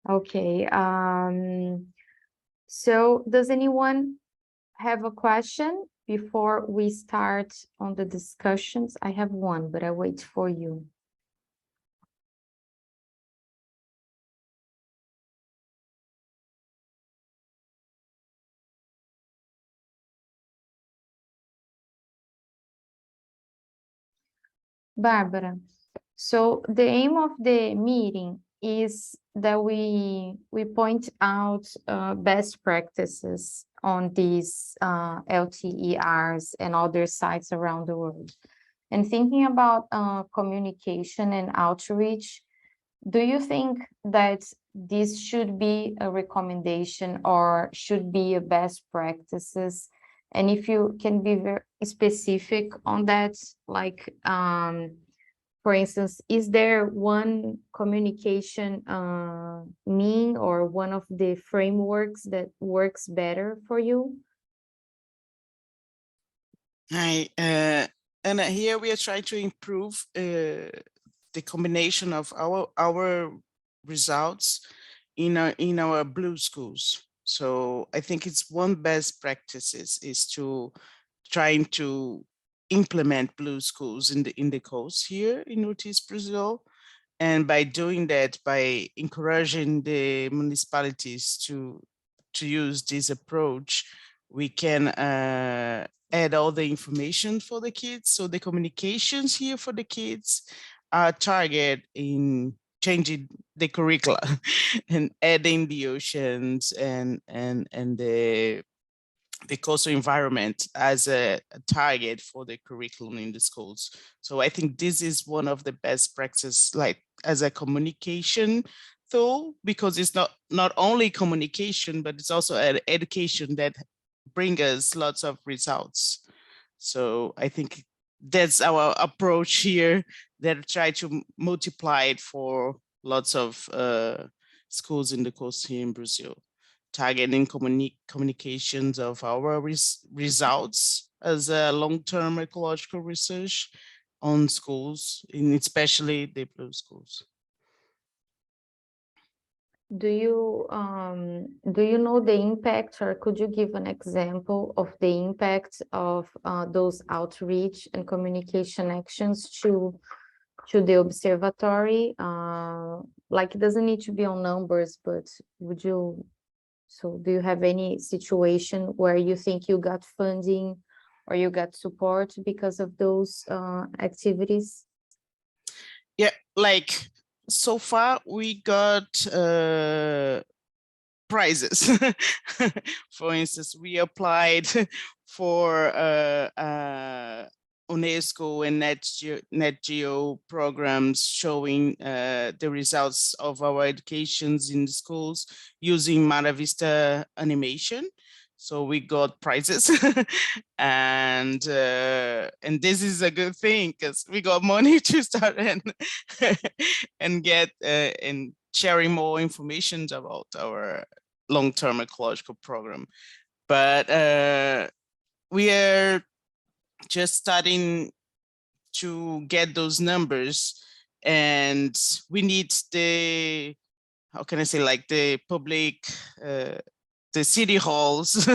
Okay. So does anyone have a question before we start on the discussions? I have one, but I wait for you. Barbara, so the aim of the meeting is that we point out best practices on these LTERs and other sites around the world. And thinking about communication and outreach, do you think that this should be a recommendation or should be a best practices? And if you can be very specific on that, like, for instance, is there one communication mean or one of the frameworks that works better for you? Hi, and here we are trying to improve the combination of our results in our blue schools. So I think it's one best practices is to trying to implement blue schools in the coast here in Northeast Brazil. And by doing that, by encouraging the municipalities to use this approach, we can add all the information for the kids. So the communications here for the kids are target in changing the curricula and adding the oceans and the coastal environment as a target for the curriculum in the schools. So I think this is one of the best practices, like as a communication tool, because it's not only communication, but it's also an education that bring us lots of results. So I think that's our approach here, that try to multiply it for lots of schools in the coast here in Brazil, targeting communications of our results as a long-term ecological research on schools, in especially the blue schools. Do you know the impact, or could you give an example of the impact of those outreach and communication actions to the observatory? Like, it doesn't need to be on numbers, but would you, so do you have any situation where you think you got funding or you got support because of those activities? Yeah, like so far we got prizes. For instance, we applied for UNESCO and Net Geo programs showing the results of our educations in the schools using Mara Vista animation. So we got prizes, and this is a good thing because we got money to start and get and sharing more information about our long-term ecological program. But we are just starting to get those numbers, and we need the, how can I say, like the public, the city halls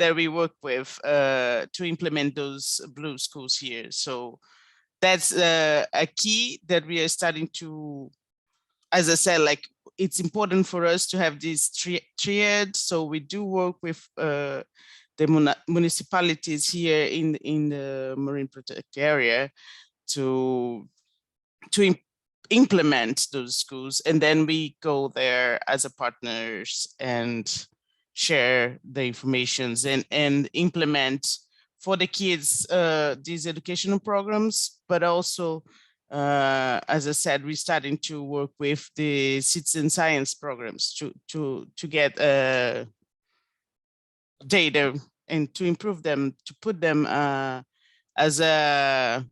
that we work with to implement those blue schools here. So that's a key that we are starting to, as I said, like it's important for us to have this triad. So we do work with the municipalities here in the marine protected area to implement those schools, and then we go there as a partners and share the informations and implement for the kids these educational programs, but also as I said, we're starting to work with the citizen science programs to get data and to improve them, to put them as a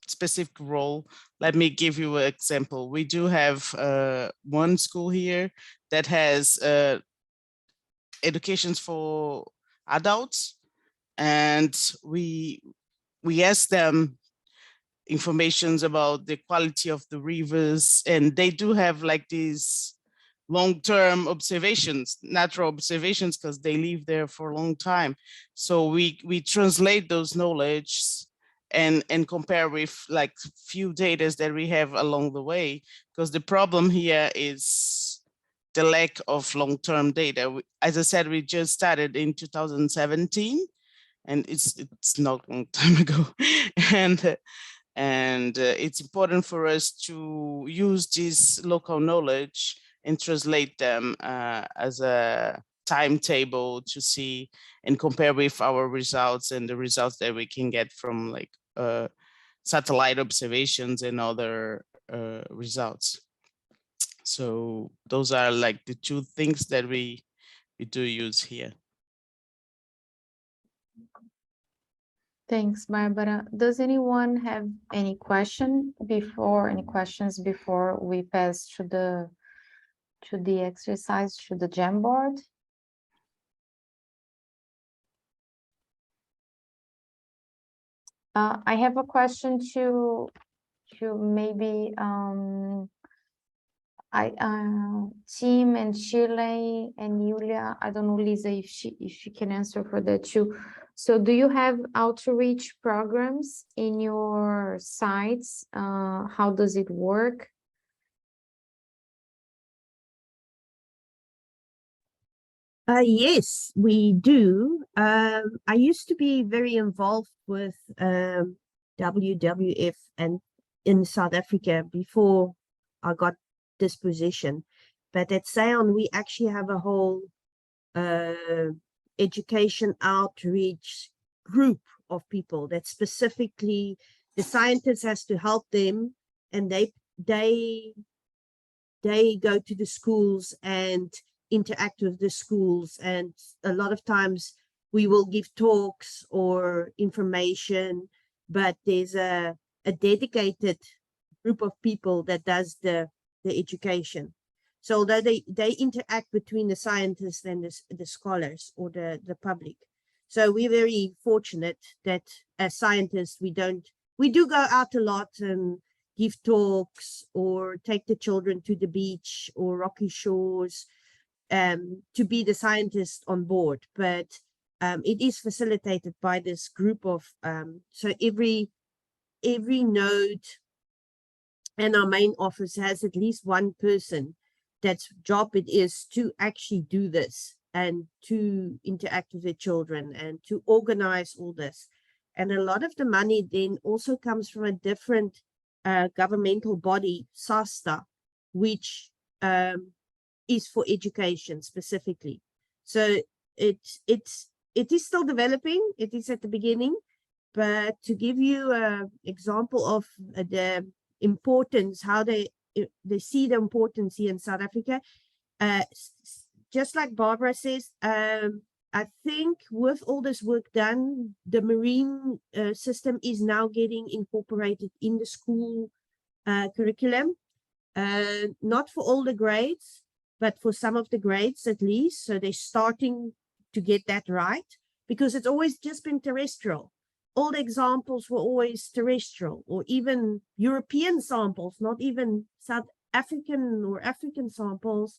specific role. Let me give you an example. We do have one school here that has educations for adults, and we ask them informations about the quality of the rivers, and they do have like these long-term observations, natural observations, because they live there for a long time. So we translate those knowledge and compare with like few data that we have along the way, because the problem here is the lack of long-term data. As I said, we just started in 2017, and it's not a long time ago. And it's important for us to use this local knowledge and translate them as a timetable to see and compare with our results and the results that we can get from like satellite observations and other results. So those are like the two things that we do use here. Thanks, Barbara. Does anyone have any questions before we pass to the exercise, to the Jamboard? I have a question to maybe Tim and Shirley and Yulia. I don't know, Lisa, if she can answer for that too. So do you have outreach programs in your sites? How does it work? Yes, we do. I used to be very involved with WWF and in South Africa before I got this position. But at SAON, we actually have a whole education outreach group of people that specifically the scientists has to help them, and they go to the schools and interact with the schools, and a lot of times we will give talks or information, but there's a dedicated group of people that does the education. So that they interact between the scientists and the scholars or the public. So we're very fortunate that as scientists we do go out a lot and give talks or take the children to the beach or rocky shores to be the scientist on board. But it is facilitated by this group of so every node and our main office has at least one person that's job it is to actually do this and to interact with the children and to organize all this. And a lot of the money then also comes from a different governmental body, SASTA, which is for education specifically. So it is still developing. It is at the beginning, but to give you an example of the importance, how they see the importance here in South Africa, just like Barbara says, I think with all this work done, the marine system is now getting incorporated in the school curriculum, not for all the grades, but for some of the grades at least. So they're starting to get that right, because it's always just been terrestrial. All the examples were always terrestrial, or even European samples, not even South African or African samples.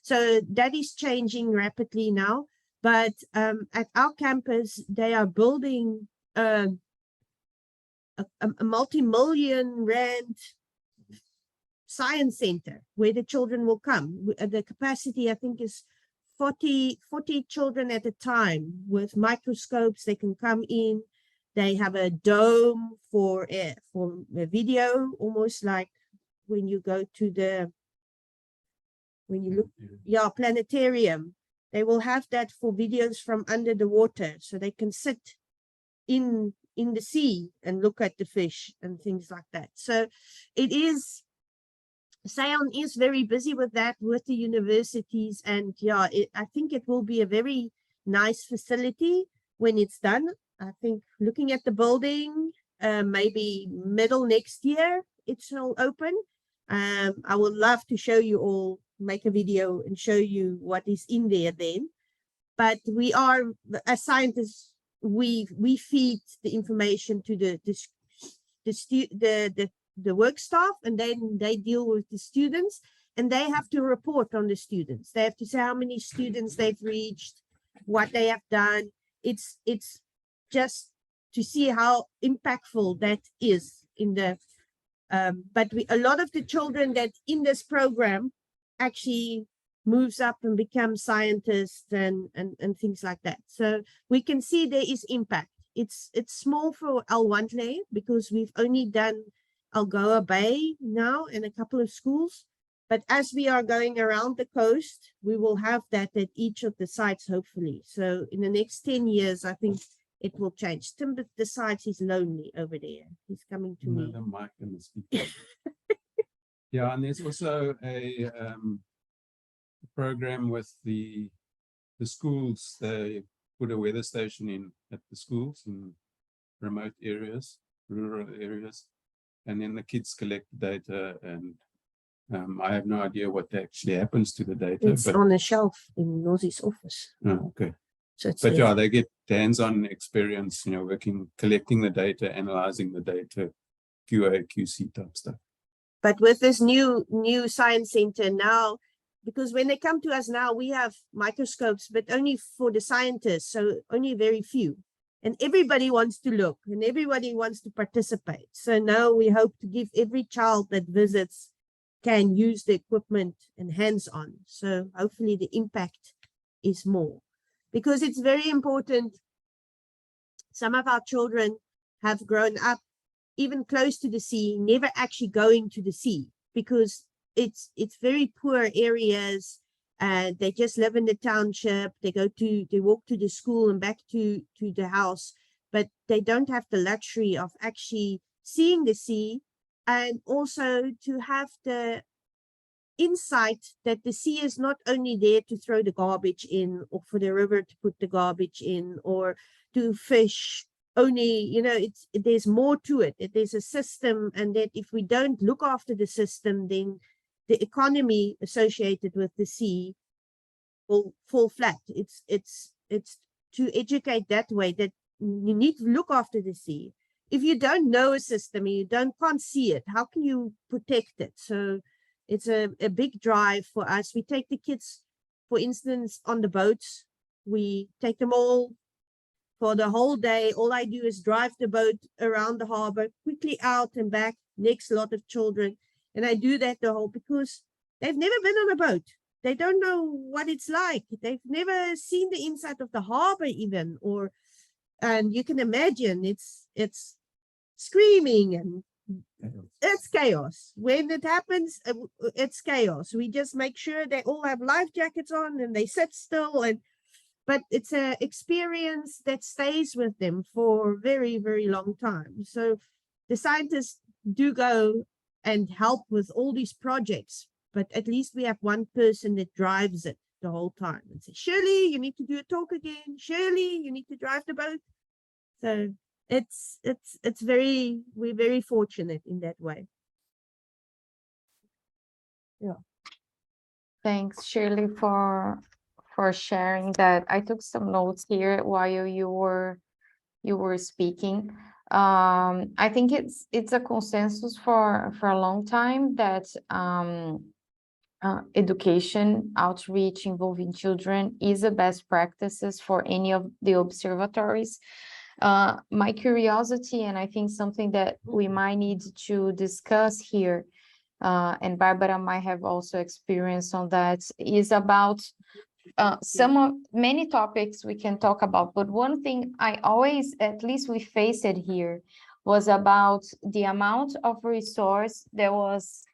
So that is changing rapidly now. But at our campus, they are building a multi-million rand science center where the children will come. The capacity, I think, is 40 children at a time with microscopes. They can come in. They have a dome for a video, almost like when you go to planetarium. They will have that for videos from under the water, so they can sit in the sea and look at the fish and things like that. So SAON is very busy with that, with the universities, and yeah, I think it will be a very nice facility when it's done. I think looking at the building, maybe middle next year, it will open. I would love to show you all, make a video and show you what is in there then. But we are, as scientists, we feed the information to the the work staff, and then they deal with the students, and they have to report on the students. They have to say how many students they've reached, what they have done. It's just to see how impactful that is in the but a lot of the children that in this program actually moves up and become scientists and things like that. So we can see there is impact. It's small for Alwantle because we've only done Algoa Bay now in a couple of schools. But as we are going around the coast, we will have that at each of the sites, hopefully. So in the next 10 years, I think it will change. Tim decides he's lonely over there. He's coming to me. The mic and the speaker. Yeah, and there's also a program with the schools. They put a weather station in at the schools in remote areas, rural areas, and then the kids collect data. And I have no idea what actually happens to the data. It's on a shelf in Nosi's office. Oh, okay. So it's But there. yeah, they get hands-on experience, you know, working, collecting the data, analyzing the data, QA, QC type stuff. But with this new science center now, because when they come to us now, we have microscopes, but only for the scientists, so only very few. And everybody wants to look and everybody wants to participate. So now we hope to give every child that visits can use the equipment and hands-on. So hopefully the impact is more. Because it's very important. Some of our children have grown up even close to the sea, never actually going to the sea because it's very poor areas. They just live in the township. They walk to the school and back to the house, but they don't have the luxury of actually seeing the sea, and also to have the insight that the sea is not only there to throw the garbage in, or for the river to put the garbage in, or to fish only, you know, there's more to it. There's a system, and that if we don't look after the system, then the economy associated with the sea will fall flat. It's to educate that way, that you need to look after the sea. If you don't know a system and you can't see it, how can you protect it? So it's a big drive for us. We take the kids, for instance, on the boats. We take them all for the whole day. All I do is drive the boat around the harbor, quickly out and back, next lot of children. And I do that because they've never been on a boat. They don't know what it's like. They've never seen the inside of the harbor even, and you can imagine it's screaming and it's chaos. When it happens, it's chaos. We just make sure they all have life jackets on and they sit still, but it's an experience that stays with them for a very, very long time. So the scientists do go and help with all these projects, but at least we have one person that drives it the whole time and say, Shirley, you need to do a talk again. Shirley, you need to drive the boat. So we're very fortunate in that way. Yeah. Thanks, Shirley, for sharing that. I took some notes here while you were speaking. I think it's a consensus for a long time that education outreach involving children is the best practices for any of the observatories. My curiosity, and I think something that we might need to discuss here, and Barbara might have also experience on that, is about many topics we can talk about, but one thing I always, at least we faced it here, was about the amount of resource that was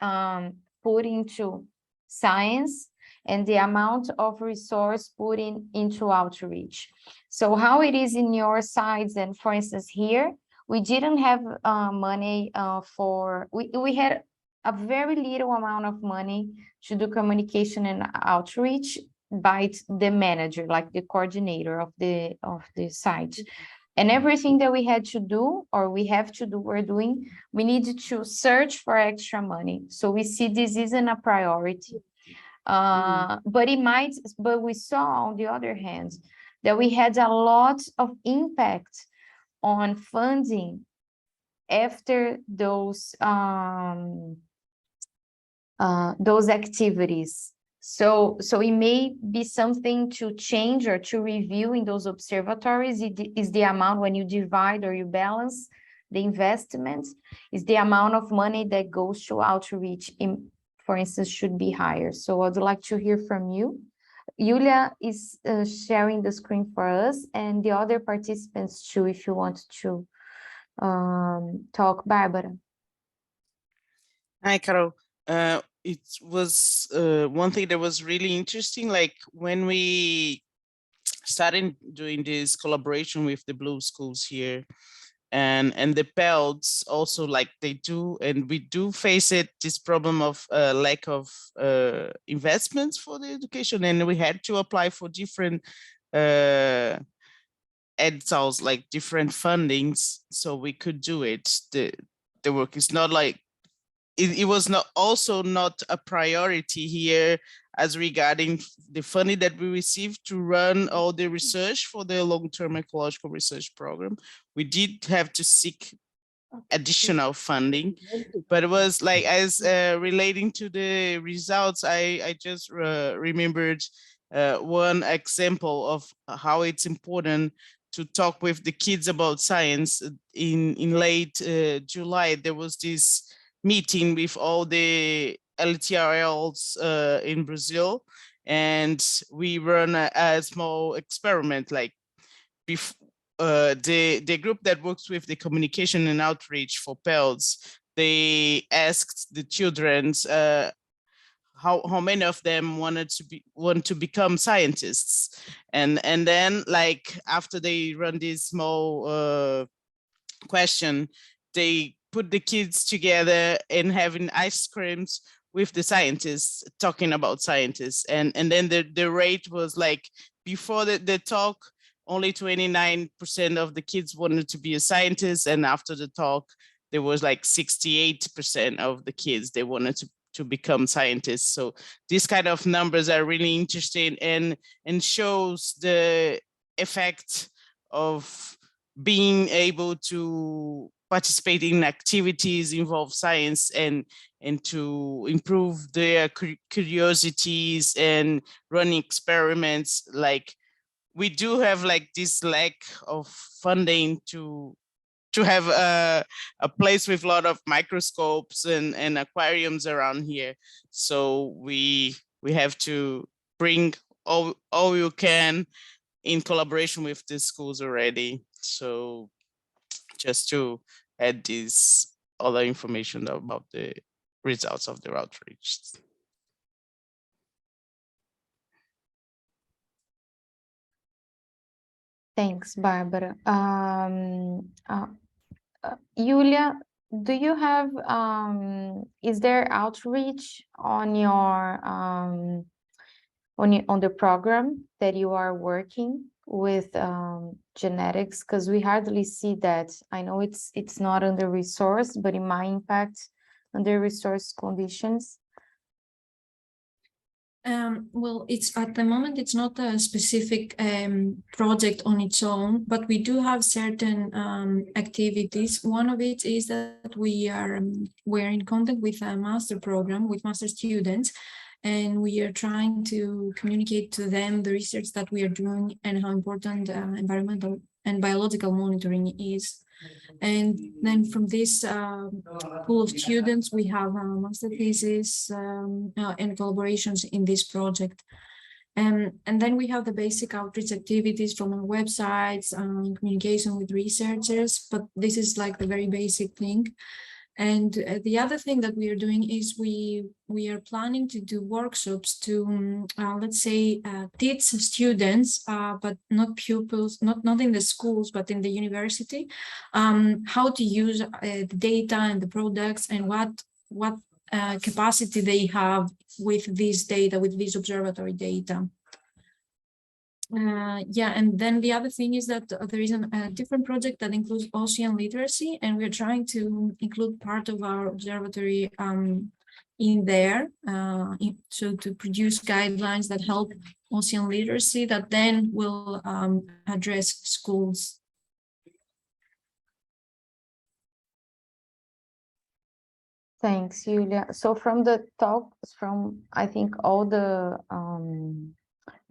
put into science and the amount of resource put into outreach. So how it is in your sides, and for instance here, we didn't have money we had a very little amount of money to do communication and outreach by the manager, like the coordinator of the site. And everything that we had to do, or we have to do, we needed to search for extra money. So we see this isn't a priority. But we saw on the other hand that we had a lot of impact on funding after those activities. So it may be something to change or to review in those observatories. It is the amount when you divide or you balance the investments, is the amount of money that goes to outreach, for instance, should be higher. So I'd like to hear from you. Julia is sharing the screen for us, and the other participants too, if you want to talk. Barbara. Hi, Carol. It was one thing that was really interesting, like when we started doing this collaboration with the Blue schools here, and the PELDs also, like they do, and we do face this problem of lack of investments for the education, and we had to apply for different EDSALs, like different fundings, so we could do it. The work is not like, it was not also not a priority here as regarding the funding that we received to run all the research for the long-term ecological research program. We did have to seek additional funding, but it was like, as relating to the results, I just remembered one example of how it's important to talk with the kids about science. In late July, there was this meeting with all the LTRLs in Brazil, and we run a small experiment, like the group that works with the communication and outreach for PELDs, they asked the children how many of them want to become scientists, and then, like, after they run this small question, they put the kids together and having ice creams with the scientists, talking about scientists, and then the rate was like, before the talk, only 29% of the kids wanted to be a scientist, and after the talk, there was like 68% of the kids, they wanted to become scientists. So these kind of numbers are really interesting, and shows the effect of being able to participate in activities involve science, and to improve their curiosities and running experiments. Like, we do have like this lack of funding to have a place with a lot of microscopes and aquariums around here. So we have to bring all you can in collaboration with the schools already. So just to add this other information about the results of the outreach. Thanks, Barbara. Julia, do you have, is there outreach on your, on the program that you are working with genetics? Because we hardly see that. I know it's not under resource, but it might impact under resource conditions. Well, it's at the moment, it's not a specific project on its own, but we do have certain activities. One of it is that we're in contact with a master program with master students, and we are trying to communicate to them the research that we are doing and how important environmental and biological monitoring is. And then from this pool of students, we have master thesis and collaborations in this project. And then we have the basic outreach activities from our websites, communication with researchers, but this is like the very basic thing. And the other thing that we are doing is we are planning to do workshops to, let's say, teach students, but not pupils, not in the schools, but in the university, how to use the data and the products, and what capacity they have with this data, with this observatory data. Yeah, and then the other thing is that there is a different project that includes ocean literacy, and we're trying to include part of our observatory in there, so to produce guidelines that help ocean literacy that then will address schools. Thanks, Julia. So from the talks, from I think all the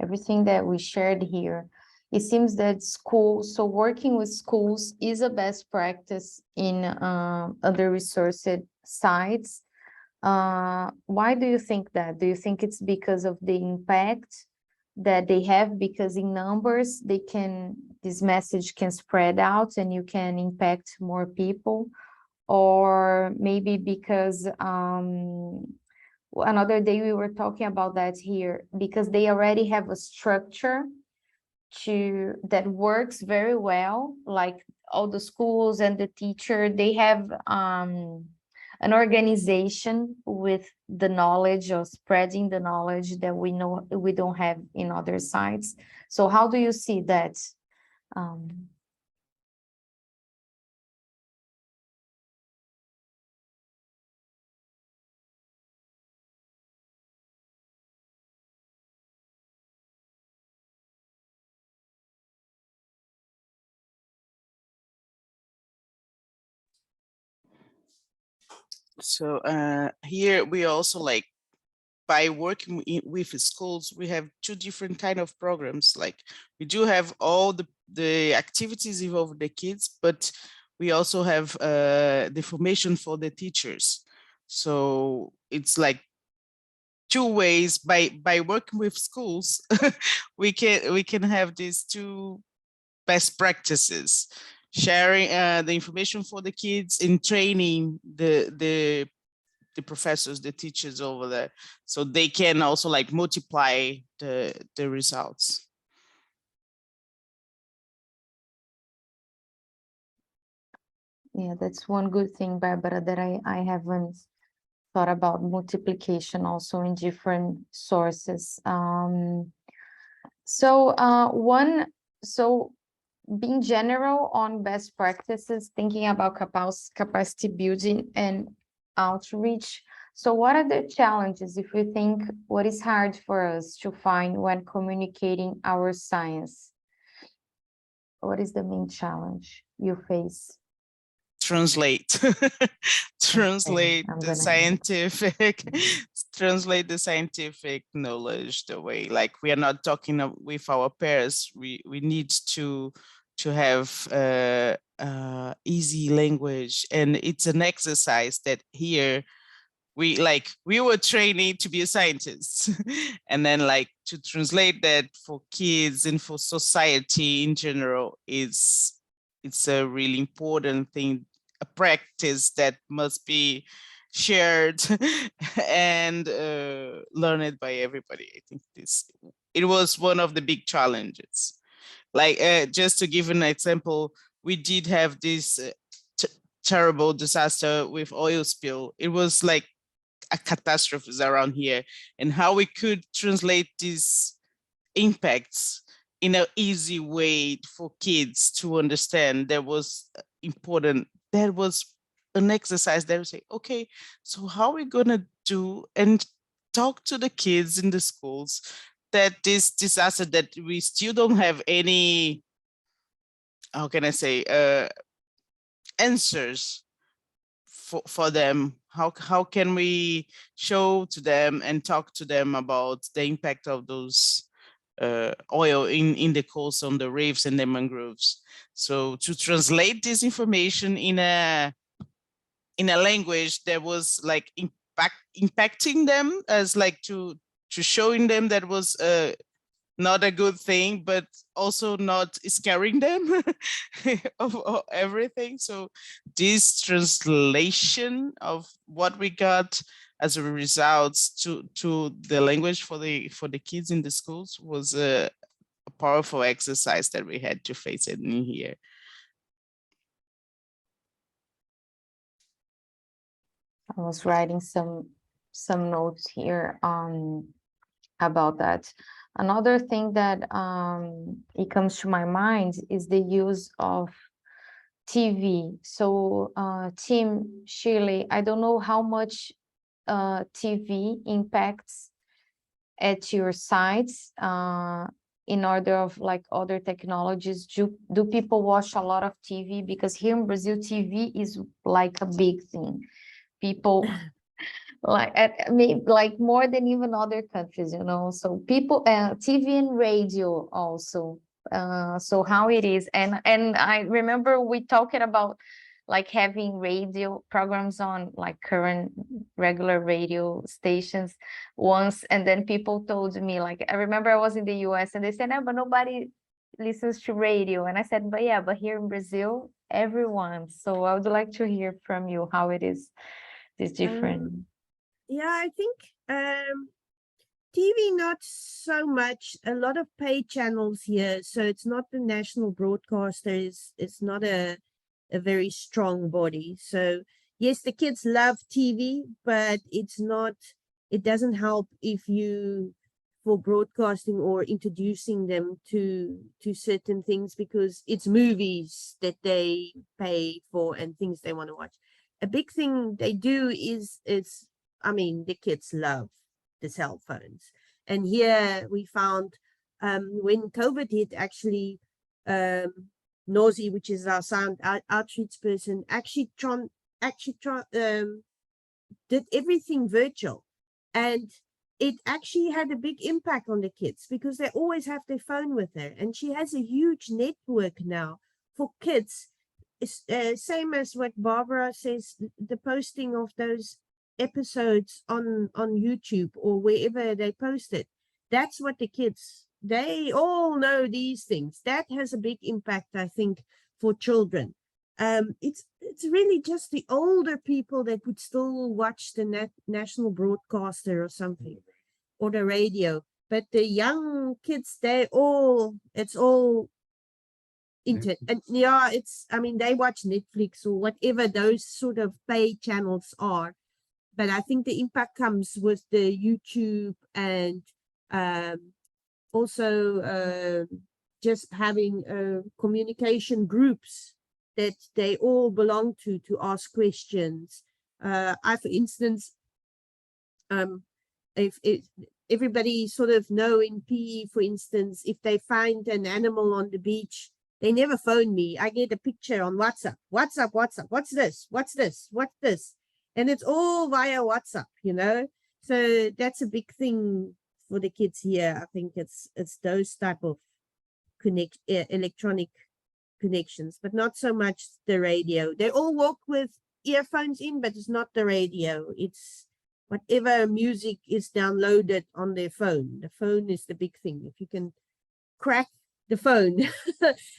everything that we shared here, it seems that so working with schools is a best practice in under-resourced sites. Why do you think that? Do you think it's because of the impact that they have? Because in numbers, this message can spread out and you can impact more people? Or maybe because another day we were talking about that here, because they already have a structure that works very well, like all the schools and the teacher, they have an organization with the knowledge of spreading the knowledge that we know we don't have in other sites. So how do you see that? So here we also like, by working with schools, we have two different kind of programs. Like we do have all the activities involved the kids, but we also have the formation for the teachers. So it's like two ways. By working with schools, we can have these two best practices, sharing the information for the kids and training the professors, the teachers over there, so they can also like multiply the results. Yeah, that's one good thing, Barbara, that I haven't thought about multiplication also in different sources. So being general on best practices, thinking about capacity building and outreach. So what are the challenges, if we think what is hard for us to find when communicating our science? What is the main challenge you face? Translate translate the scientific translate the scientific knowledge the way, like we are not talking with our peers. We need to have easy language, and it's an exercise that here we were training to be a scientist and then like to translate that for kids and for society in general it's a really important thing, a practice that must be shared and learned by everybody. I think it was one of the big challenges. Like just to give an example, we did have this terrible disaster with oil spill. It was like a catastrophe around here, and how we could translate these impacts in an easy way for kids to understand. That was important. That was an exercise that would say, okay, so how are we gonna do and talk to the kids in the schools that this disaster that we still don't have any, how can I say, answers for them. How can we show to them and talk to them about the impact of those oil in the coast, on the reefs and the mangroves? So to translate this information in a language that was like impacting them, as like to showing them that was not a good thing, but also not scaring them of everything. So this translation of what we got as a result to the language for the kids in the schools was a powerful exercise that we had to face it in here. I was writing some notes here about that. Another thing that it comes to my mind is the use of TV. So Team Shirley, I don't know how much TV impacts at your sites in order of like other technologies. Do people watch a lot of TV? Because here in Brazil, TV is like a big thing. people like like more than even other countries, you know. So people, TV and radio also. So how it is, and I remember we talking about like having radio programs on like current regular radio stations once, and then people told me, like, I remember I was in the US and they said, no, but nobody listens to radio, and I said, but yeah, but here in Brazil everyone. So I would like to hear from you how it is, this different. Yeah, I think TV not so much. A lot of paid channels here, so it's not the national broadcaster. It's not a very strong body. So yes, the kids love TV, but it's not. It doesn't help if you for broadcasting or introducing them to certain things, because it's movies that they pay for and things they want to watch. A big thing they do is I mean, the kids love the cell phones. And here we found when COVID hit, actually, Nozi, which is our sound outreach person, actually did everything virtual. And it actually had a big impact on the kids because they always have their phone with her. And she has a huge network now for kids. It's, same as what Barbara says, the posting of those episodes on YouTube or wherever they post it. That's what the kids, they all know these things. That has a big impact, I think, for children. It's really just the older people that would still watch the national broadcaster or something, or the radio. But the young kids, it's all internet. And yeah, I mean, they watch Netflix or whatever those sort of paid channels are. But I think the impact comes with the YouTube and also just having communication groups that they all belong to ask questions. I, for instance, if everybody sort of know in PE, for instance, if they find an animal on the beach, they never phone me. I get a picture on WhatsApp. What's this? What's this? And it's all via WhatsApp, you know. So that's a big thing for the kids here. I think it's those type of electronic connections, but not so much the radio. They all walk with earphones in, but it's not the radio. It's whatever music is downloaded on their phone. The phone is the big thing. If you can crack the phone,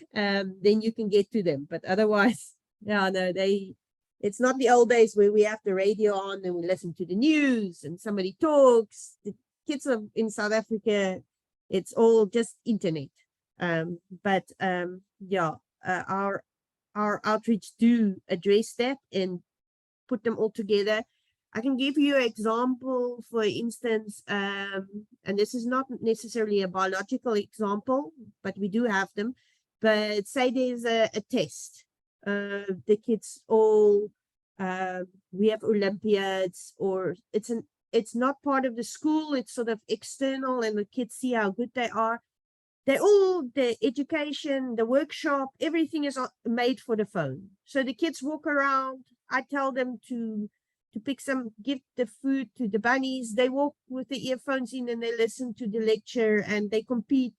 then you can get to them. But otherwise, yeah, no, it's not the old days where we have the radio on and we listen to the news and somebody talks. The kids in South Africa, it's all just internet. Yeah, our outreach do address that and put them all together. I can give you an example, for instance, and this is not necessarily a biological example, but we do have them. But say there's a test. The kids all, we have Olympiads, or it's not part of the school, it's sort of external, and the kids see how good they are. The education, the workshop, everything is made for the phone. So the kids walk around. I tell them to pick give the food to the bunnies. They walk with the earphones in and they listen to the lecture and they compete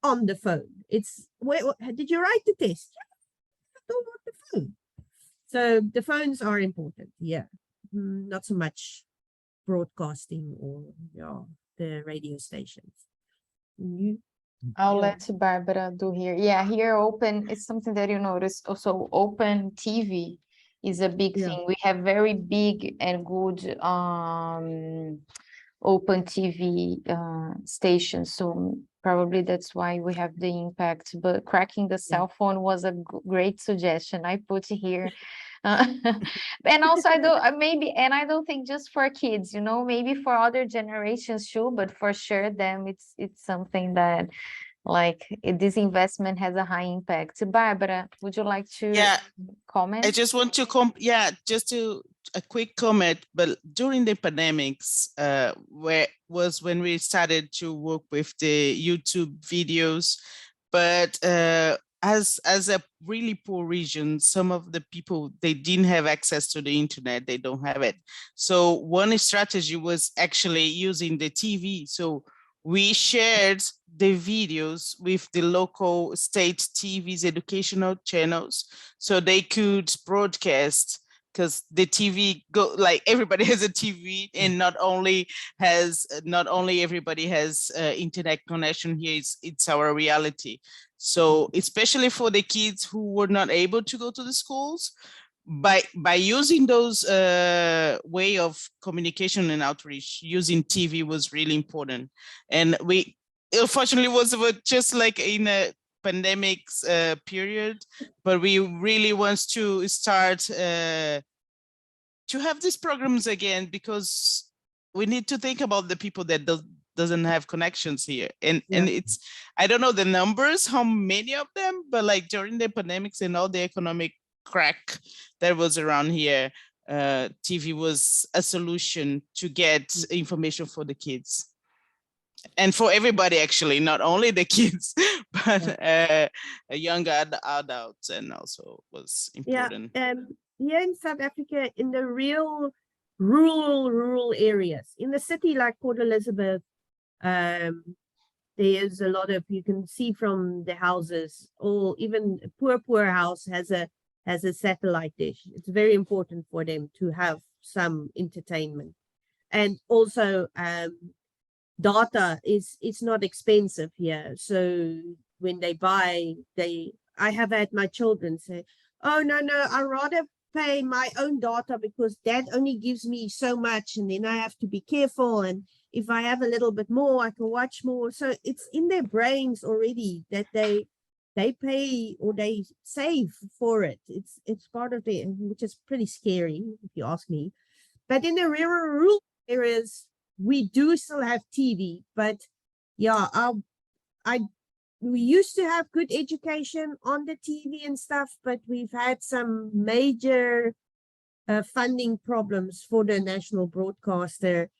on the phone. Did you write the test? Yeah, on the phone. So the phones are important. Yeah, not so much broadcasting or the radio stations. I'll let Barbara do here. Yeah, here open is something that you notice. Also, open TV is a big thing. We have very big and good open TV stations. So probably that's why we have the impact. But cracking the cell phone was a great suggestion. I put here. And also I don't think just for kids, you know, maybe for other generations too, but for sure them it's something that like this investment has a high impact. Barbara, would you like to comment? I just want to a quick comment, but during the pandemics, when we started to work with the YouTube videos, but as a really poor region, some of the people, they didn't have access to the internet, they don't have it. So one strategy was actually using the TV. So we shared the videos with the local state TV's educational channels, so they could broadcast, because the TV like everybody has a TV, and not only everybody has internet connection here, it's our reality. So especially for the kids who were not able to go to the schools, by using those way of communication and outreach, using TV was really important. And we, unfortunately, was just like in a pandemic period, but we really want to start to have these programs again, because we need to think about the people that doesn't have connections here. And it's, I don't know the numbers, how many of them, but like during the pandemics and all the economic crack that was around here, TV was a solution to get information for the kids. And for everybody, actually, not only the kids, but young adults, and also was important. Here in South Africa, in the real rural areas, in the city like Port Elizabeth, there's a lot of, you can see from the houses, or even a poor house has a satellite dish. It's very important for them to have some entertainment. And also data it's not expensive here. So when they buy, I have had my children say, oh no, I rather pay my own data because that only gives me so much, and then I have to be careful, and if I have a little bit more I can watch more. So it's in their brains already that they pay or they save for it. It's part of it, which is pretty scary if you ask me. But in the rural areas we do still have TV, but yeah, we used to have good education on the TV and stuff, but we've had some major funding problems for the national broadcaster,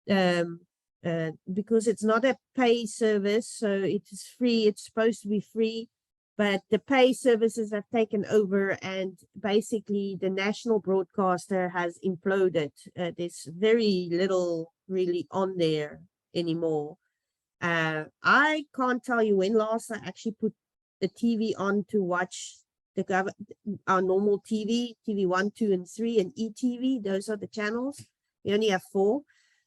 because it's not a pay service, so it is free. It's supposed to be free, but the pay services have taken over, and basically the national broadcaster has imploded. There's very little really on there anymore. I can't tell you when last I actually put the TV on to watch our normal TV 1, 2, and 3, and ETV. Those are the channels. We only have 4.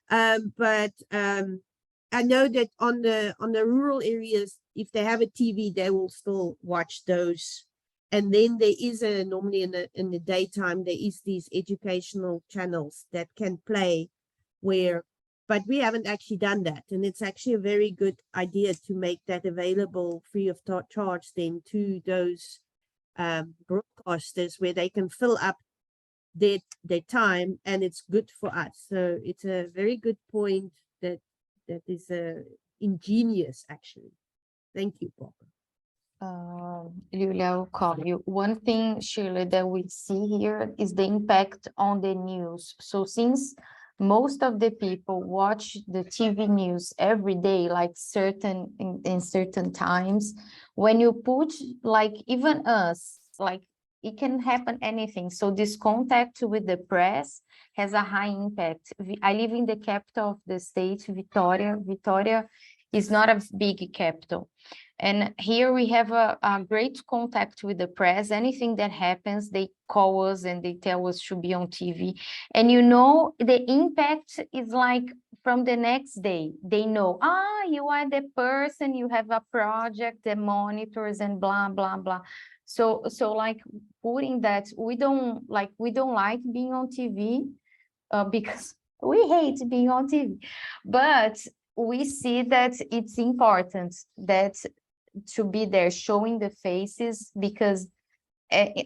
But I know that on the rural areas, if they have a TV, they will still watch those. And then there is normally in the daytime, there is these educational channels that can play but we haven't actually done that. And it's actually a very good idea to make that available free of charge then to those broadcasters, where they can fill up their time, and it's good for us. So it's a very good point that is ingenious, actually. Thank you, Papa. Julia, will call you. One thing, Shirley, that we see here is the impact on the news. So since most of the people watch the TV news every day, like in certain times, when you put, like, even us, like, it can happen anything. So this contact with the press has a high impact. I live in the capital of the state, Vitória. Vitória is not a big capital. And here we have a great contact with the press. Anything that happens, they call us and they tell us to be on TV. And you know, the impact is like from the next day. They know, you are the person, you have a project that monitors and blah, blah, blah. So like putting that, we don't like being on TV because we hate being on TV. But we see that it's important that to be there showing the faces, because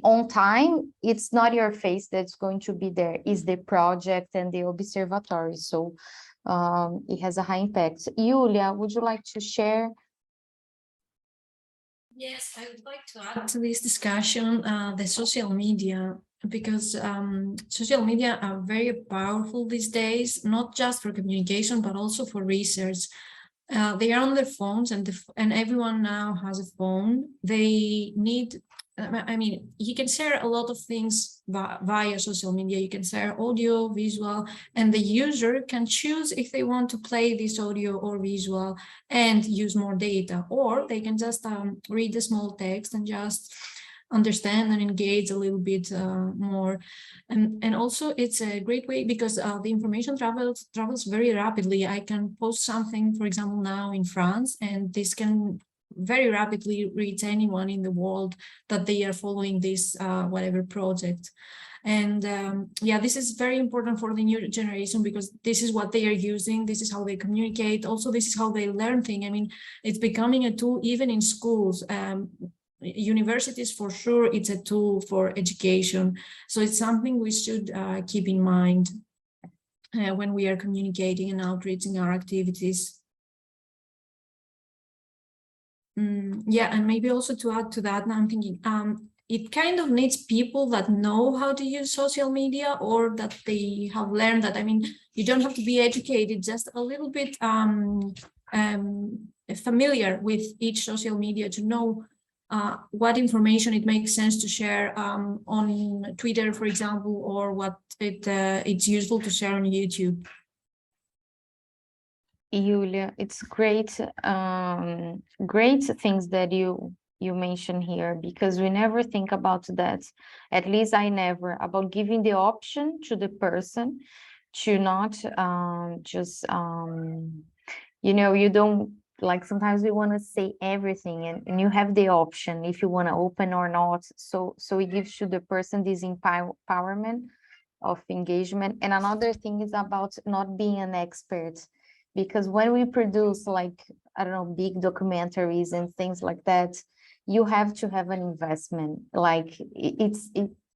on time it's not your face that's going to be there, is the project and the observatory. So it has a high impact. Julia, would you like to share? Yes, I would like to add to this discussion the social media, because social media are very powerful these days, not just for communication but also for research. They are on their phones, and everyone now has a phone. They need, I mean, you can share a lot of things via social media. You can share audio, visual, and the user can choose if they want to play this audio or visual and use more data, or they can just read the small text and just understand and engage a little bit more. And also it's a great way because the information travels very rapidly. I can post something, for example, now in France, and this can very rapidly reach anyone in the world that they are following this whatever project. And yeah, this is very important for the new generation because this is what they are using. This is how they communicate. Also, this is how they learn things. I mean, it's becoming a tool even in schools. Universities, for sure, it's a tool for education. So it's something we should keep in mind when we are communicating and outreaching our activities. Yeah, and maybe also to add to that, I'm thinking it kind of needs people that know how to use social media, or that they have learned that. I mean, you don't have to be educated, just a little bit familiar with each social media to know what information it makes sense to share on Twitter, for example, or what it's useful to share on YouTube. Julia, it's great, great things that you mention here, because we never think about that. At least I never, about giving the option to the person to not just you know, you don't, like, sometimes we want to say everything, and you have the option if you want to open or not. So it gives to the person this empowerment of engagement. And another thing is about not being an expert, because when we produce, like, I don't know, big documentaries and things like that, you have to have an investment. Like,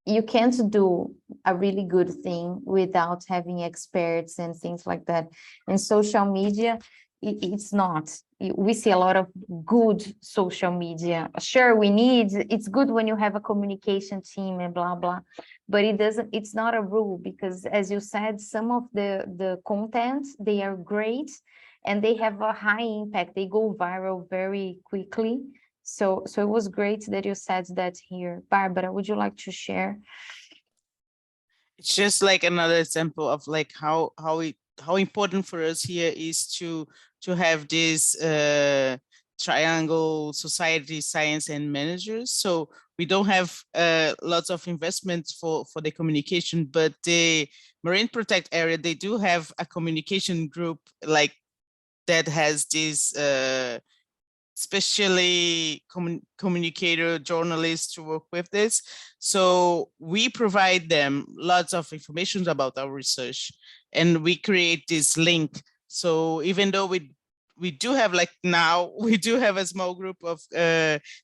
you can't do a really good thing without having experts and things like that. In social media, it's not. We see a lot of good social media. Sure, it's good when you have a communication team and blah blah, but it's not a rule, because, as you said, some of the content, they are great and they have a high impact. They go viral very quickly. So it was great that you said that here. Barbara, would you like to share? It's just like another example of like how important for us here is to have this triangle: society, science, and managers. So we don't have lots of investments for the communication, but the Marine Protect area, they do have a communication group like that has this especially communicator journalists to work with this. So we provide them lots of information about our research, and we create this link. So even though we do have, like, now we do have a small group of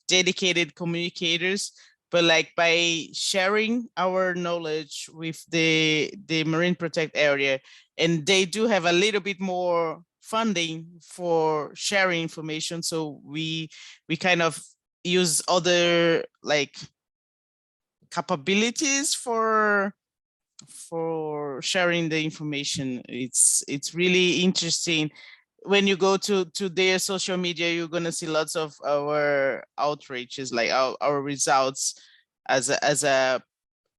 dedicated communicators, but like by sharing our knowledge with the Marine Protect area, and they do have a little bit more funding for sharing information. So we kind of use other like capabilities for sharing the information. It's really interesting. When you go to their social media, you're gonna see lots of our outreaches, like our results as a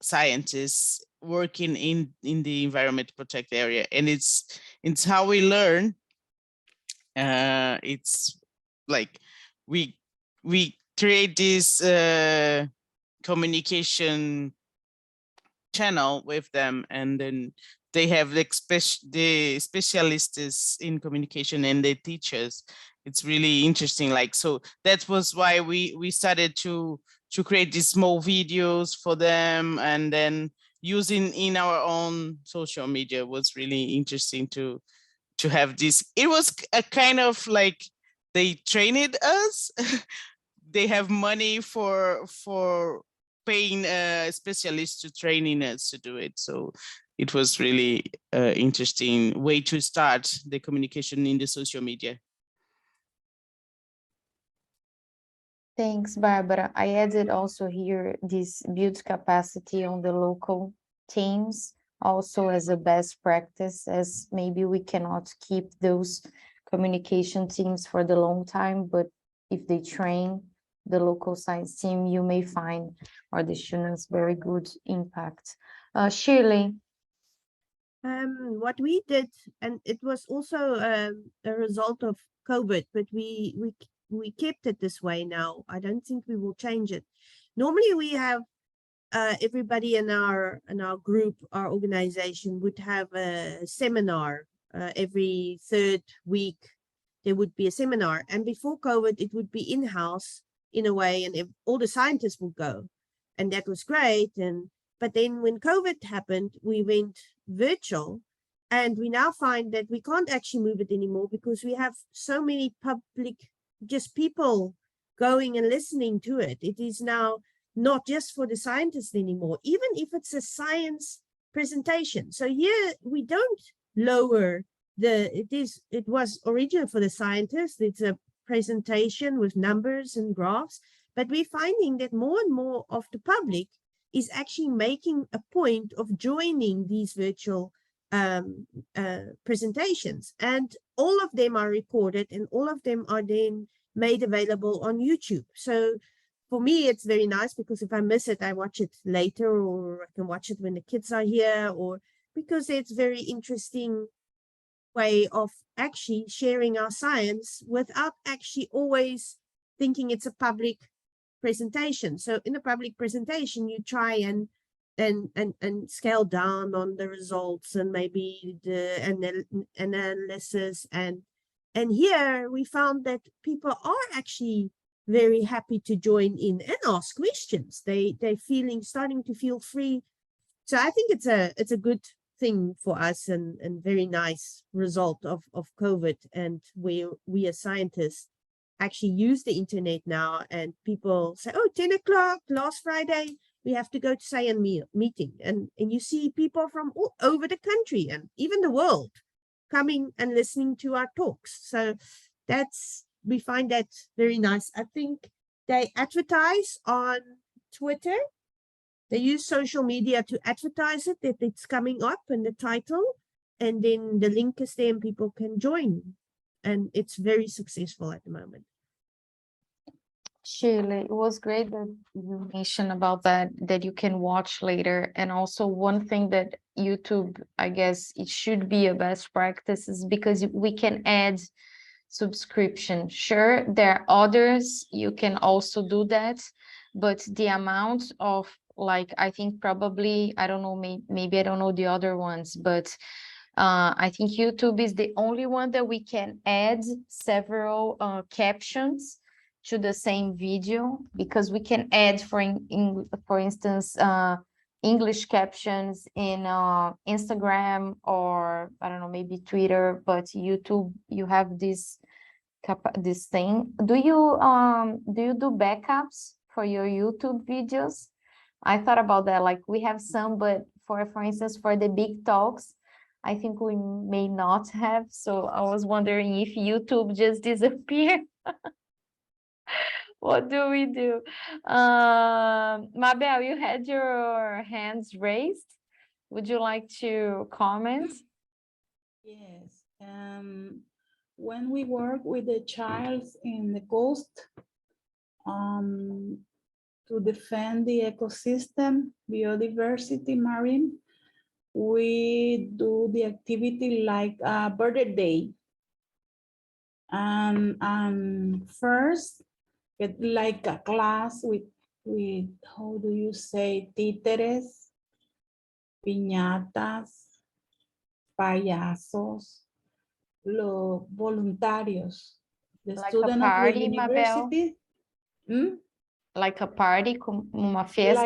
scientist working in the Environment Protect area. And it's how we learn. It's like we create this communication channel with them, and then they have the specialists in communication, and they teach us. It's really interesting. Like, so that was why we started to create these small videos for them, and then using in our own social media was really interesting to have this. It was a kind of like they trained us. They have money for paying specialists to training us to do it. So it was really interesting way to start the communication in the social media. Thanks, Barbara. I added also here this build capacity on the local teams, also as a best practice, as maybe we cannot keep those communication teams for the long time, but if they train the local science team, you may find, or the students, very good impact. Shirley. What we did, and it was also a result of COVID, but we kept it this way now. I don't think we will change it. Normally, we have everybody in our group, our organization, would have a seminar every third week. There would be a seminar, and before COVID, it would be in-house in a way, and all the scientists would go, and that was great. But then when COVID happened, we went virtual, and we now find that we can't actually move it anymore because we have so many public, just people going and listening to it. It is now not just for the scientists anymore, even if it's a science presentation. So here we don't lower it was original for the scientists. It's a presentation with numbers and graphs, but we're finding that more and more of the public is actually making a point of joining these virtual presentations, and all of them are recorded and all of them are then made available on YouTube. So for me, it's very nice because if I miss it, I watch it later, or I can watch it when the kids are here, or because it's very interesting way of actually sharing our science without actually always thinking it's a public presentation. So in a public presentation, you try and scale down on the results and maybe the analysis, and here we found that people are actually very happy to join in and ask questions. They're starting to feel free. So I think it's a good thing for us, and very nice result of COVID, and we as scientists actually use the internet now, and people say, oh, 10 o'clock last Friday, we have to go to science meeting, and you see people from all over the country and even the world coming and listening to our talks. So we find that very nice. I think they advertise on Twitter. They use social media to advertise it, that it's coming up in the title, and then the link is there and people can join. And it's very successful at the moment. Shirley, it was great that you mentioned about that you can watch later. And also one thing that YouTube, I guess it should be a best practice, is because we can add subscription. Sure, there are others, you can also do that, but the amount of, like, I think probably, I don't know, maybe I don't know the other ones, but I think YouTube is the only one that we can add several captions to the same video, because we can add, for instance, English captions in Instagram, or I don't know, maybe Twitter, but YouTube, you have this thing. Do you do backups for your YouTube videos? I thought about that, like we have some, but for instance, for the big talks, I think we may not have. So I was wondering if YouTube just disappeared. What do we do? Mabel, you had your hands raised. Would you like to comment? Yes. When we work with the child in the coast to defend the ecosystem, biodiversity, marine, we do the activity like a birthday day. And first, it's like a class with how do you say, títeres, piñatas, payasos, los voluntarios, the Like a student party, of the university. Like a party, como uma festa?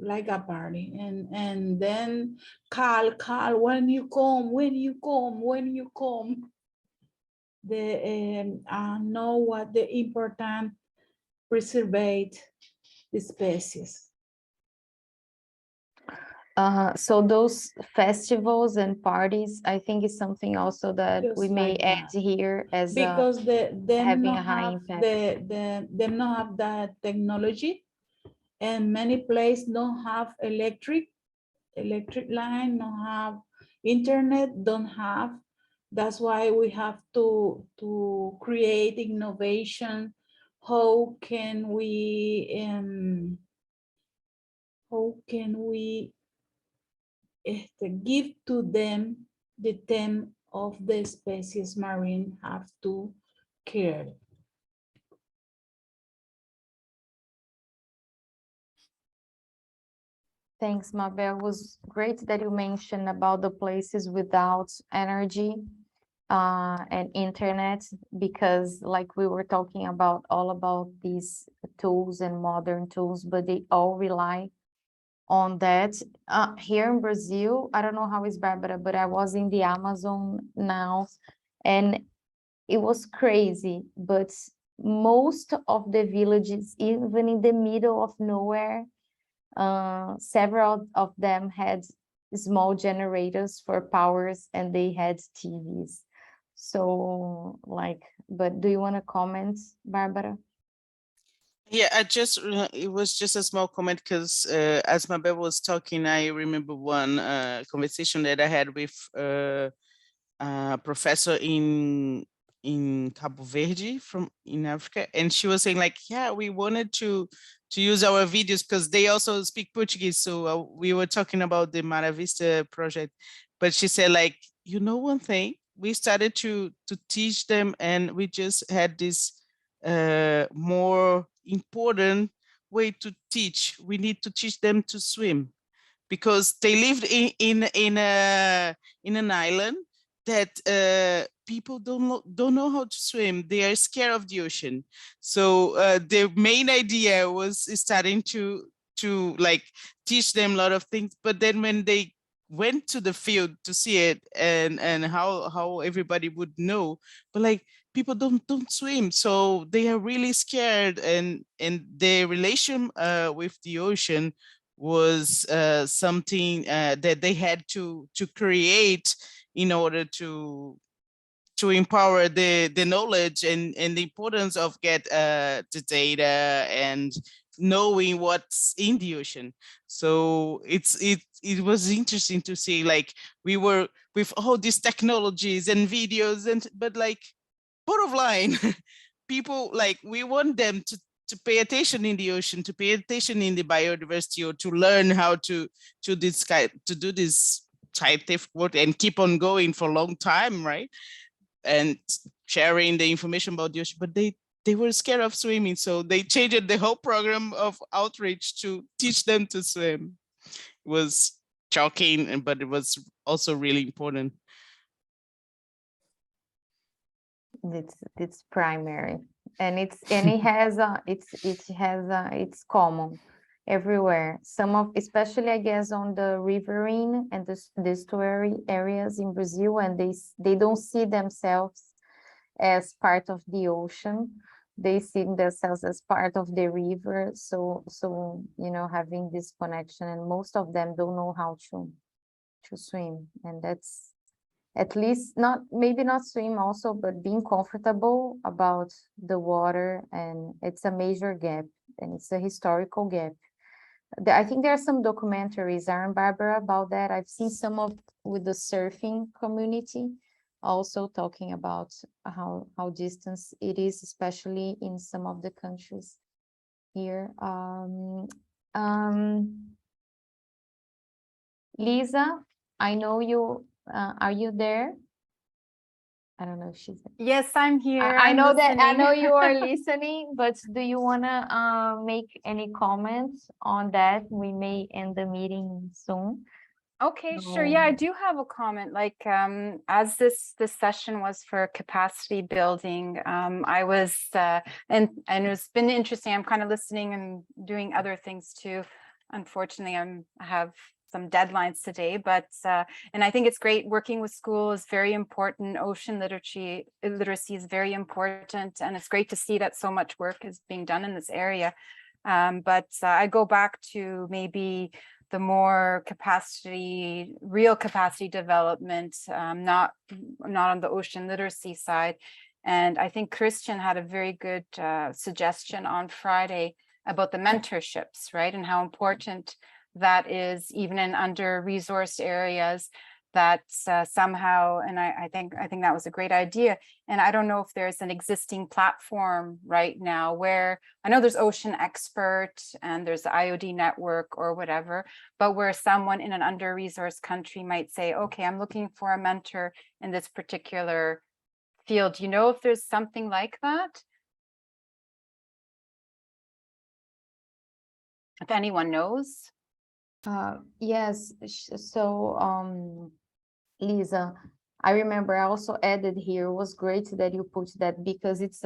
Like a party, and then call when you come. The know what the important preserve the species. So those festivals and parties, I think is something also that Just we may like add that. here as Because them having not a high have impact. them not have that technology, and many places don't have electric line, don't have internet, don't have That's why we have to create innovation. How can we give to them the theme of the species marine have to care? Thanks, Mabel. It was great that you mentioned about the places without energy and internet, because like we were talking about all about these tools and modern tools, but they all rely on that. Here in Brazil, I don't know how it's Barbara, but I was in the Amazon now, and it was crazy. But most of the villages, even in the middle of nowhere, several of them had small generators for powers, and they had TVs. So like, but do you want to comment, Barbara? Yeah, it was just a small comment because as Mabel was talking, I remember one conversation that I had with a professor in Cabo Verde in Africa, and she was saying like, yeah, we wanted to use our videos because they also speak Portuguese. So we were talking about the Mara Vista project, but she said like, you know, one thing, we started to teach them, and we just had this more important way to teach. We need to teach them to swim, because they lived in an island that people don't know how to swim. They are scared of the ocean. So the main idea was starting to like teach them a lot of things. But then when they went to the field to see it, and how everybody would know, but like, people don't swim, so they are really scared, and their relation with the ocean was something that they had to create in order to empower the knowledge and the importance of get the data and knowing what's in the ocean. So it was interesting to see, like, we were with all these technologies and videos, and but like, bottom line, people, like, we want them to pay attention in the ocean, to pay attention in the biodiversity, or to learn how to do this scientific work and keep on going for a long time, right? And sharing the information about the ocean, but they were scared of swimming, so they changed the whole program of outreach to teach them to swim. It was shocking, but it was also really important. It's primary, and it has it's common everywhere. Some of, especially I guess on the riverine and the estuary areas in Brazil, and they don't see themselves as part of the ocean. They see themselves as part of the river. So you know, having this connection, and most of them don't know how to swim, and that's, at least not, maybe not swim also, but being comfortable about the water. And it's a major gap, and it's a historical gap. I think there are some documentaries, aren't, Barbara, about that? I've seen some of with the surfing community also talking about how distant it is, especially in some of the countries here. Lisa, I know you. Are you there? I don't know if she's there. Yes, I'm here. I know that, I listening. know you are listening, but do you wanna make any comments on that? We may end the meeting soon. Okay, sure. Yeah, I do have a comment. Like, as this session was for capacity building, I was and it's been interesting. I'm kind of listening and doing other things too. Unfortunately, I have some deadlines today, but and I think it's great. Working with schools is very important. Ocean literacy is very important, and it's great to see that so much work is being done in this area. But I go back to maybe the more real capacity development, not on the ocean literacy side. And I think Christian had a very good suggestion on Friday about the mentorships, right? And how important that is, even in under-resourced areas, that somehow, and I think that was a great idea. And I don't know if there's an existing platform right now where I know there's Ocean Expert and there's the IOD network or whatever, but where someone in an under-resourced country might say, okay, I'm looking for a mentor in this particular field. Do you know if there's something like that? If anyone knows? Yes, so Lisa, I remember I also added here, it was great that you put that because it's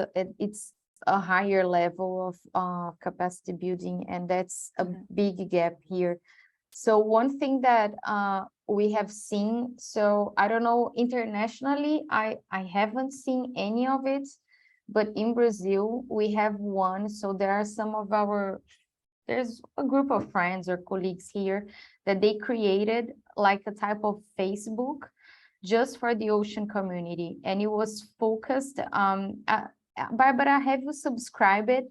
a higher level of capacity building, and that's a big gap here. So one thing that we have seen, so I don't know, internationally, I haven't seen any of it, but in Brazil, we have one. So there are some of there's a group of friends or colleagues here that they created like a type of Facebook just for the ocean community. And it was focused, Barbara, have you subscribed it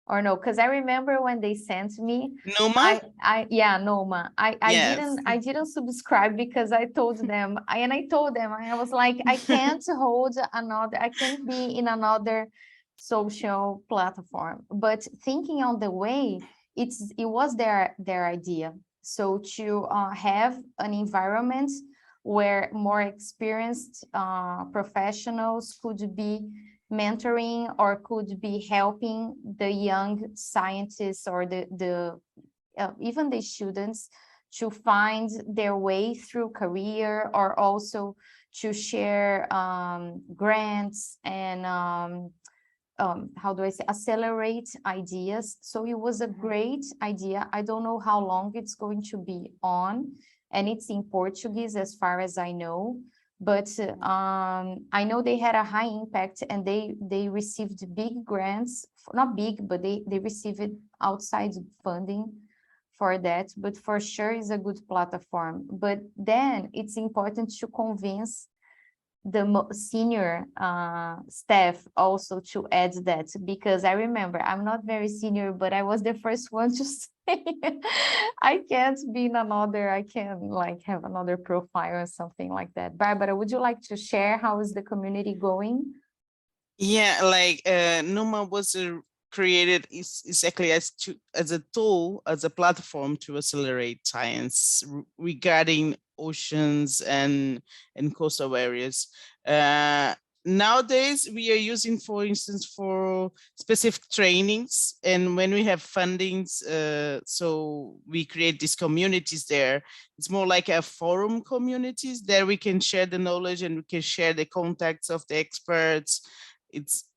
or no? Because I remember when they sent me, Noma? yeah, Noma. I Yes. didn't subscribe because I told them, I told them, I was like, I can't I can't be in another social platform. But thinking on the way, it was their idea. So to have an environment where more experienced professionals could be mentoring or could be helping the young scientists or even the students to find their way through career, or also to share grants and how do I say, accelerate ideas. So it was a great idea. I don't know how long it's going to be on, and it's in Portuguese as far as I know. But I know they had a high impact, and they received big grants, not big, but they received outside funding for that. But for sure, it's a good platform. But then it's important to convince the senior staff also to add that, because I remember I'm not very senior, but I was the first one to say I can't be in another, I can like have another profile or something like that. Barbara, would you like to share how is the community going? Yeah, like Numa was created exactly as a tool, as a platform to accelerate science regarding oceans and coastal areas. Nowadays, we are using, for instance, for specific trainings, and when we have fundings, so we create these communities there. It's more like a forum communities there we can share the knowledge and we can share the contacts of the experts.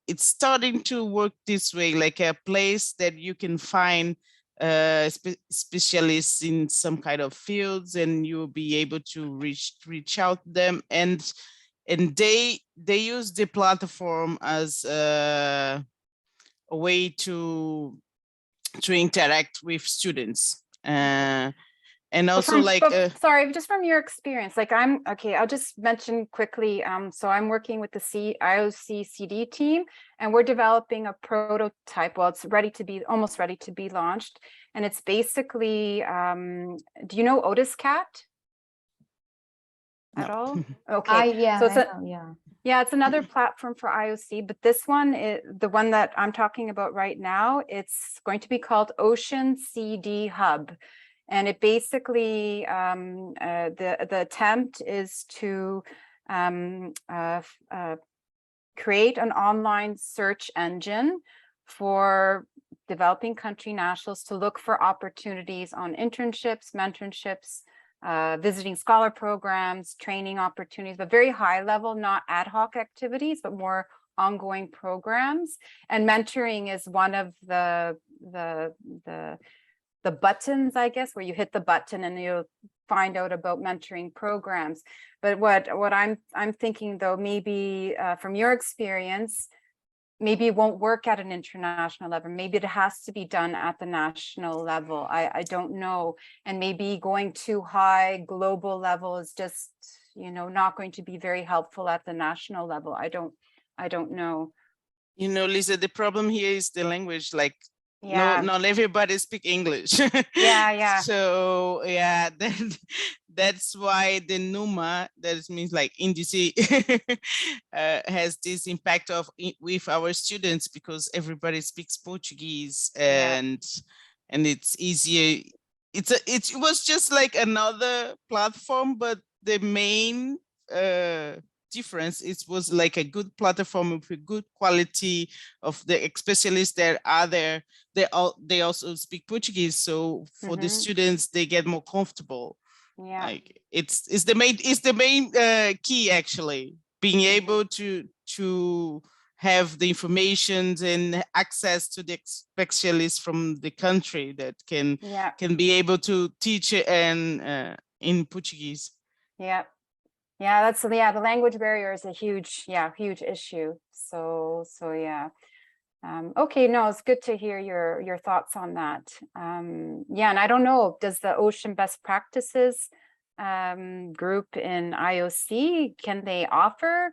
It's starting to work this way, like a place that you can find specialists in some kind of fields, and you'll be able to reach out to them, and they use the platform as a way to interact with students. And also sorry, just from your experience, like I'll just mention quickly. So I'm working with the IOC CD team, and we're developing a prototype. Well, it's almost ready to be launched. And it's basically, do you know Otis Cat at all? Okay. Yeah, so yeah, it's another platform for IOC, but this one, the one that I'm talking about right now, it's going to be called Ocean CD Hub. And it basically, the attempt is to create an online search engine for developing country nationals to look for opportunities on internships, mentorships, visiting scholar programs, training opportunities, but very high level, not ad hoc activities, but more ongoing programs. And mentoring is one of the buttons, I guess, where you hit the button and you'll find out about mentoring programs. But what I'm thinking though, maybe from your experience, maybe it won't work at an international level. Maybe it has to be done at the national level. I don't know. And maybe going too high global level is just, not going to be very helpful at the national level. I don't know. Lisa, the problem here is the language, like, yeah, not everybody speak English. yeah. So yeah, that's why the NUMA, that means like indice, has this impact of with our students, because everybody speaks Portuguese, and it's easier. It was just like another platform, but the main difference, it was like a good platform with a good quality of the specialists that are there. They also speak Portuguese, so for the students, they get more comfortable. Yeah. Like it's the main key, actually, being able to have the information and access to the specialists from the country that can be able to teach it and in Portuguese. Yeah. That's the language barrier is a huge issue. So yeah. Okay, no, it's good to hear your thoughts on that. Yeah, and I don't know, does the Ocean Best Practices group in IOC, can they offer?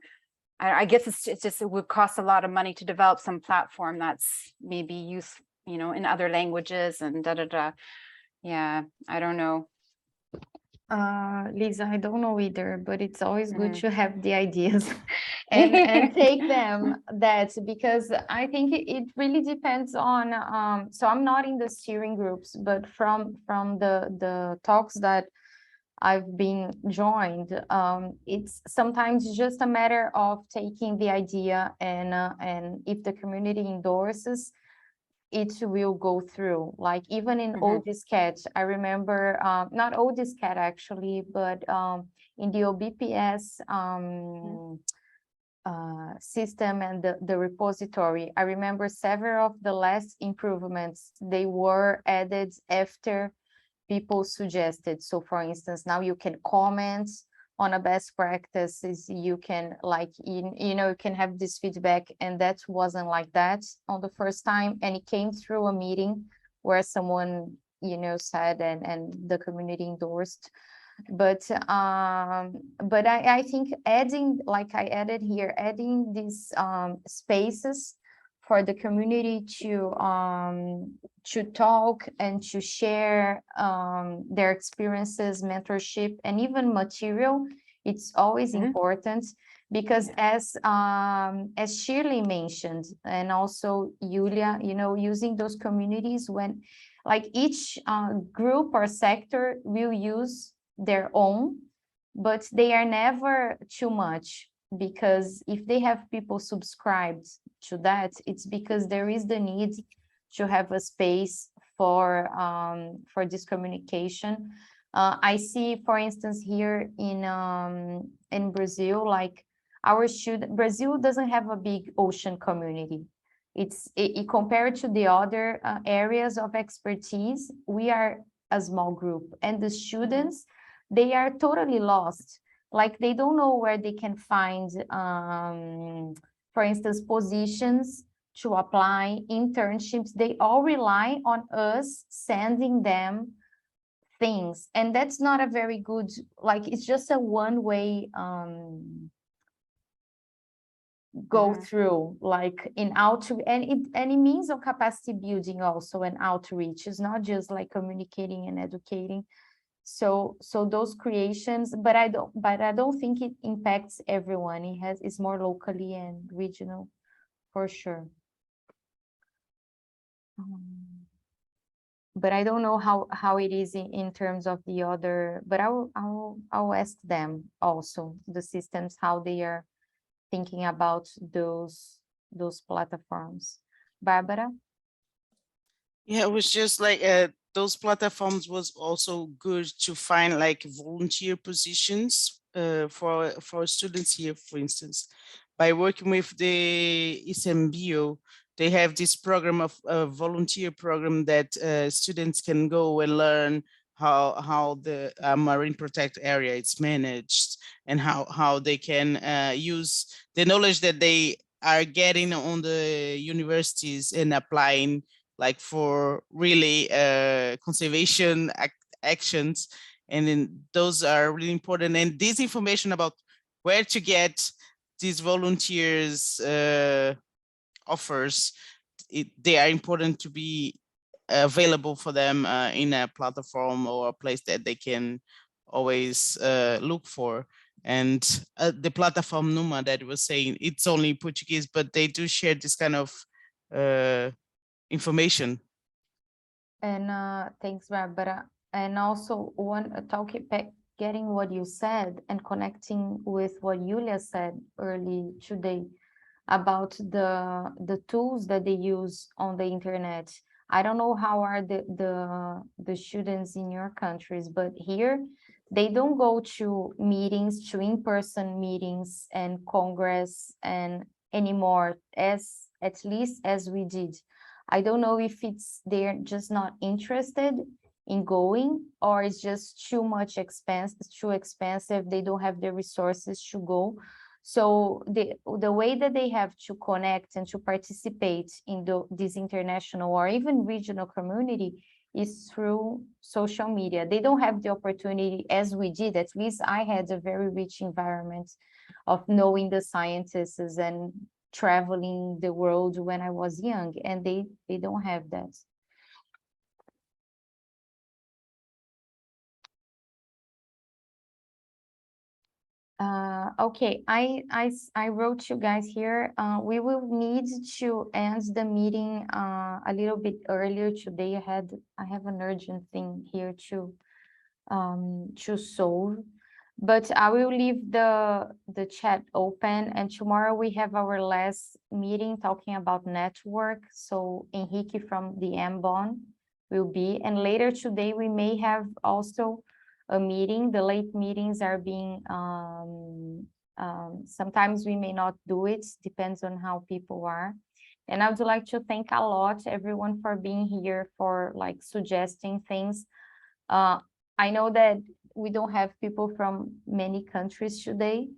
I guess it would cost a lot of money to develop some platform that's maybe used, in other languages and Yeah, I don't know. Lisa, I don't know either, but it's always good to have the ideas and take them because I think it really depends on, so I'm not in the steering groups, but from the talks that I've been joined, it's sometimes just a matter of taking the idea and if the community endorses, it will go through. Like even in OBPS, I remember, not OBPS actually, but in the OBPS system and the repository, I remember several of the last improvements, they were added after people suggested. So for instance, now you can comment on a best practices, you can you can have this feedback, and that wasn't like that on the first time, and it came through a meeting where someone said and the community endorsed. But I think adding, like I added here, adding these spaces for the community to talk and to share their experiences, mentorship, and even material. It's always important because as Shirley mentioned, and also Julia, using those communities when like each group or sector will use their own, but they are never too much, because if they have people subscribed to that, it's because there is the need to have a space for this communication. I see, for instance, here in Brazil, like Brazil doesn't have a big ocean community. It compared to the other areas of expertise, we are a small group, and the students, they are totally lost. Like they don't know where they can find, for instance, positions to apply, internships. They all rely on us sending them things, and that's not a very good, like it's just a one-way go through, like in and it means of capacity building also, and outreach. It's not just like communicating and educating. So those creations, but I don't think it impacts everyone. It's more locally and regional for sure. But I don't know how it is in terms of the other, but I'll ask them also, the systems, how they are thinking about those platforms. Barbara? Yeah, it was just like those platforms was also good to find like volunteer positions for students here, for instance. By working with the ICMBio, they have this program of volunteer program that students can go and learn how the marine protected area is managed, and how they can use the knowledge that they are getting on the universities and applying like for really conservation actions. And then those are really important. And this information about where to get these volunteers offers, they are important to be available for them in a platform or a place that they can always look for. And the platform Numa that was saying, it's only Portuguese, but they do share this kind of information. And thanks, Barbara. And also getting what you said and connecting with what Julia said early today about the tools that they use on the internet. I don't know how are the students in your countries, but here they don't go to meetings, to in-person meetings and Congress and anymore, as at least as we did. I don't know if they're just not interested in going, or it's just too much expense, it's too expensive, they don't have the resources to go. So the way that they have to connect and to participate in this international or even regional community is through social media. They don't have the opportunity as we did. At least I had a very rich environment of knowing the scientists and traveling the world when I was young, and they don't have that. Okay, I wrote you guys here. We will need to end the meeting a little bit earlier today. I have an urgent thing here to solve, but I will leave the chat open, and tomorrow we have our last meeting talking about network. So Henrique from the MBON will be, and later today we may have also a meeting. The late meetings are being sometimes we may not do it, depends on how people are. And I would like to thank a lot everyone for being here, for like suggesting things. I know that we don't have people from many countries today,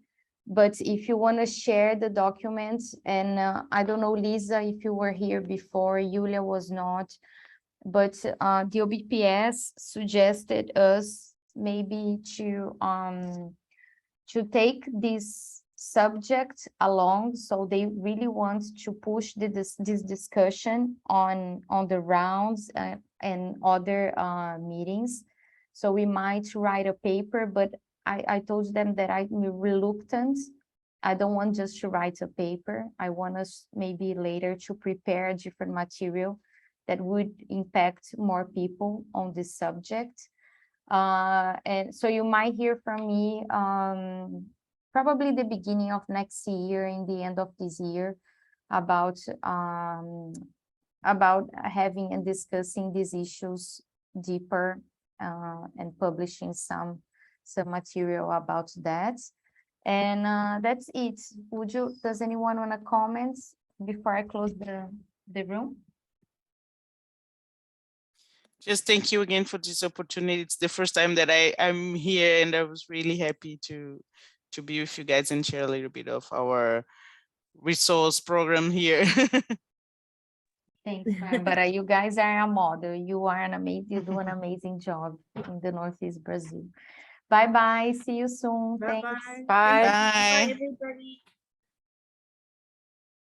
but if you want to share the documents, and I don't know, Lisa, if you were here before, Julia was not, but the OBPS suggested us maybe to take this subject along. So they really want to push this discussion on the rounds and other meetings. So we might write a paper, but I told them that I'm reluctant. I don't want just to write a paper. I want us maybe later to prepare a different material that would impact more people on this subject. And so you might hear from me probably the beginning of next year, in the end of this year, about having and discussing these issues deeper and publishing some material about that. And that's it. Does anyone want to comment before I close the room? Just thank you again for this opportunity. It's the first time that I'm here, and I was really happy to be with you guys and share a little bit of our resource program here. Thanks, Barbara. You guys are a model. You do an amazing job in the Northeast Brazil. Bye-bye. See you soon. Bye-bye. Thanks. Bye. Bye. Everybody.